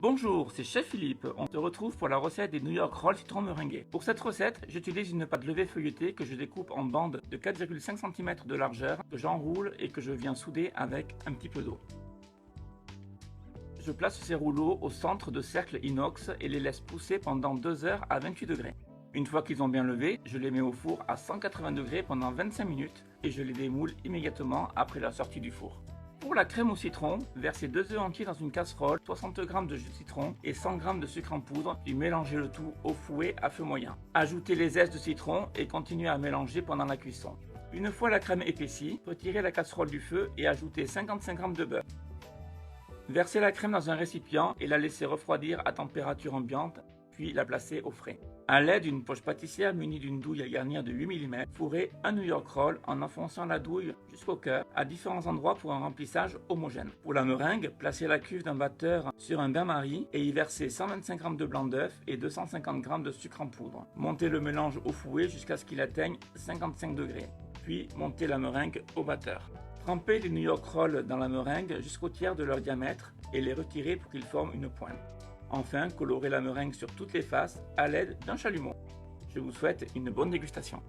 Bonjour, c'est Chef Philippe. On se retrouve pour la recette des New York Rolls citron meringués. Pour cette recette, j'utilise une pâte levée feuilletée que je découpe en bandes de 4,5 cm de largeur, que j'enroule et que je viens souder avec un petit peu d'eau. Je place ces rouleaux au centre de cercles inox et les laisse pousser pendant 2 heures à 28 degrés. Une fois qu'ils ont bien levé, je les mets au four à 180 degrés pendant 25 minutes et je les démoule immédiatement après la sortie du four. Pour la crème au citron, versez 2 œufs entiers dans une casserole, 60 g de jus de citron et 100 g de sucre en poudre, puis mélangez le tout au fouet à feu moyen. Ajoutez les zestes de citron et continuez à mélanger pendant la cuisson. Une fois la crème épaissie, retirez la casserole du feu et ajoutez 55 g de beurre. Versez la crème dans un récipient et la laissez refroidir à température ambiante, puis la placer au frais. A l'aide d'une poche pâtissière munie d'une douille à garnir de 8 mm, fourrez un New York Roll en enfonçant la douille jusqu'au cœur à différents endroits pour un remplissage homogène. Pour la meringue, placez la cuve d'un batteur sur un bain-marie et y versez 125 g de blanc d'œuf et 250 g de sucre en poudre. Montez le mélange au fouet jusqu'à ce qu'il atteigne 55 degrés, puis montez la meringue au batteur. Trempez les New York Rolls dans la meringue jusqu'au tiers de leur diamètre et les retirez pour qu'ils forment une pointe. Enfin, colorez la meringue sur toutes les faces à l'aide d'un chalumeau. Je vous souhaite une bonne dégustation.